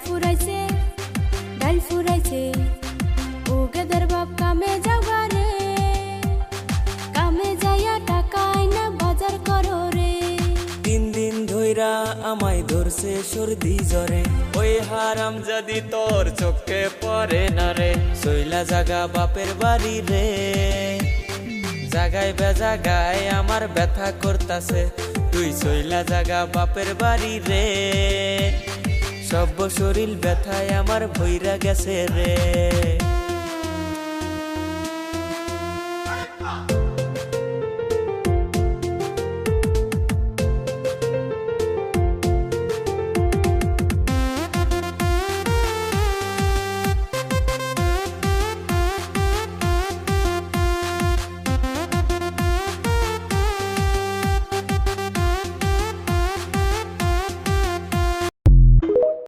ফুরাইছে ডাল ফুরাইছে ও গেদের বাপ কামে যাওয়া রে কামে যাইয়া টাকা আইনা বাজার করো রে 3 দিন ধইরা আমায় ধরছে সর্দি জ্বরে ওই হারাম যদি তোর চোখে পড়ে না রে সইলা জাগা বাপের বাড়ি রে জাগায় বেজাগায় আমার ব্যথা করতাছে তুই সইলা জাগা বাপের বাড়ি রে সব শরীর ব্যথায় আমার ভইরা গেছে রে।